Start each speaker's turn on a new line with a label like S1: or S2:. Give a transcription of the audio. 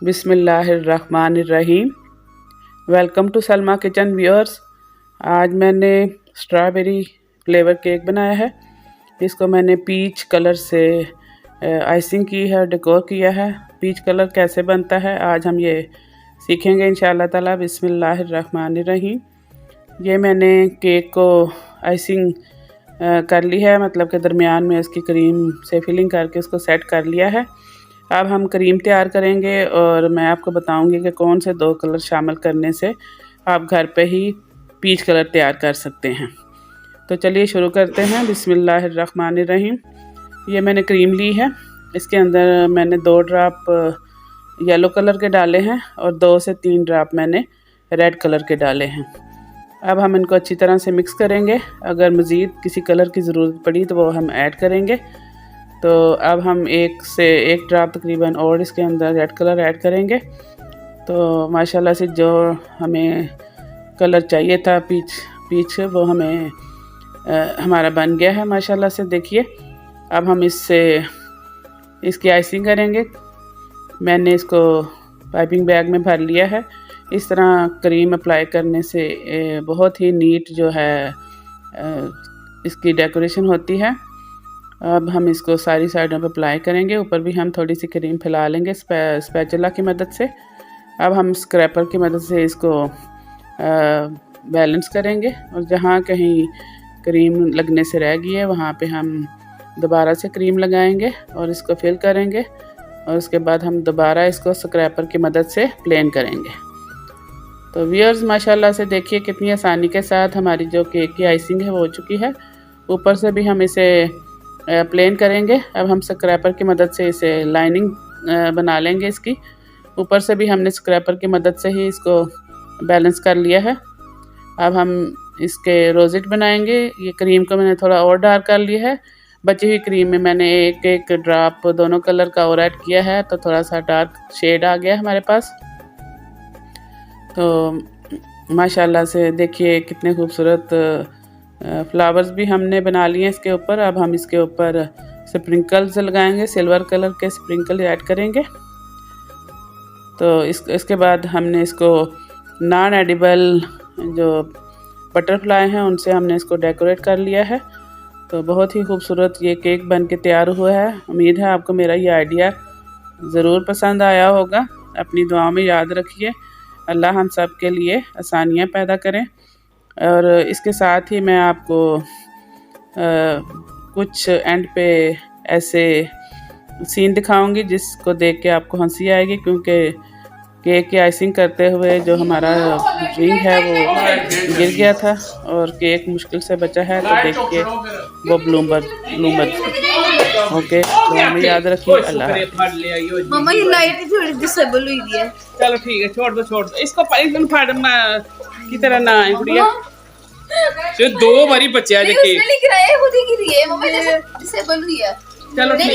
S1: बिस्मिल्लाहिर्रहमानिर्रहीम। Welcome to Salma kitchen viewers. आज मैंने स्ट्रॉबेरी फ्लेवर केक बनाया है। इसको मैंने पीच कलर से आइसिंग की है, डेकोर किया है। पीच कलर कैसे बनता है आज हम ये सीखेंगे इंशाअल्लाह ताला। बिस्मिल्लाहिर्रहमानिर्रहीम। ये मैंने केक को आइसिंग कर ली है, मतलब कि दरमियान में इसकी क्रीम से फिलिंग करके इसको सेट कर लिया है। अब हम क्रीम तैयार करेंगे और मैं आपको बताऊंगी कि कौन से 2 कलर शामिल करने से आप घर पे ही पीच कलर तैयार कर सकते हैं। तो चलिए शुरू करते हैं। बिस्मिल्लाहिर्रहमानिर्रहीम। ये मैंने क्रीम ली है। इसके अंदर मैंने 2 ड्रॉप येलो कलर के डाले हैं और 2 से 3 ड्रॉप मैंने रेड कलर के डाले हैं। अब हम इनको अच्छी तरह से मिक्स करेंगे। अगर मज़ीद किसी कलर की ज़रूरत पड़ी तो वो हम ऐड करेंगे। तो अब हम 1 से 1 ड्रॉप तकरीबन और इसके अंदर रेड कलर ऐड करेंगे। तो माशाल्लाह से जो हमें कलर चाहिए था पीच वो हमें हमारा बन गया है माशाल्लाह से। देखिए अब हम इसकी आइसिंग करेंगे। मैंने इसको पाइपिंग बैग में भर लिया है। इस तरह क्रीम अप्लाई करने से बहुत ही नीट जो है इसकी डेकोरेशन होती है। अब हम इसको सारी साइडों पर अप्लाई करेंगे। ऊपर भी हम थोड़ी सी क्रीम फैला लेंगे स्पैचुला की मदद से। अब हम स्क्रैपर की मदद से इसको बैलेंस करेंगे और जहाँ कहीं क्रीम लगने से रह गई है वहाँ पे हम दोबारा से क्रीम लगाएंगे और इसको फिल करेंगे और उसके बाद हम दोबारा इसको स्क्रैपर की मदद से प्लेन करेंगे। तो व्यूअर्स माशाल्लाह से देखिए कितनी आसानी के साथ हमारी जो केक की आइसिंग है वो हो चुकी है। ऊपर से भी हम इसे प्लेन करेंगे। अब हम स्क्रैपर की मदद से इसे लाइनिंग बना लेंगे इसकी। ऊपर से भी हमने स्क्रैपर की मदद से ही इसको बैलेंस कर लिया है। अब हम इसके रोजेट बनाएंगे। ये क्रीम को मैंने थोड़ा और डार्क कर लिया है। बची हुई क्रीम में मैंने एक ड्रॉप दोनों कलर का और ऐड किया है, तो थोड़ा सा डार्क शेड आ गया हमारे पास। तो माशाल्लाह से देखिए कितने खूबसूरत फ्लावर्स भी हमने बना लिए हैं इसके ऊपर। अब हम इसके ऊपर स्प्रिंकल्स लगाएंगे, सिल्वर कलर के स्प्रिंकल ऐड करेंगे। तो इसके बाद हमने इसको नॉन एडिबल जो बटरफ्लाई हैं उनसे हमने इसको डेकोरेट कर लिया है। तो बहुत ही खूबसूरत ये केक बन के तैयार हुआ है। उम्मीद है आपको मेरा ये आइडिया ज़रूर पसंद आया होगा। अपनी दुआओं में याद रखिए। अल्लाह हम सब के लिए आसानियाँ पैदा करें। और इसके साथ ही मैं आपको कुछ एंड पे ऐसे सीन दिखाऊंगी जिसको देख के आपको हंसी आएगी, क्योंकि केक की आइसिंग करते हुए जो हमारा रिंग है वो गिर गया था और केक मुश्किल से बचा है। तो देखिए वो ब्लूमर ओके। तो हमें याद रखिए। अल्लाह
S2: मम्मा ये लाइट थोड़ी डिसेबल हुई है।
S1: चलो ठीक है, छोड़ दो इसको। की तरह ना है गुड़िया। जो 2 बारी बच्चे आ
S2: लिख रहा है वो दिख रही है मम्मा डिसेबल हुई है।
S1: चलो ठीक।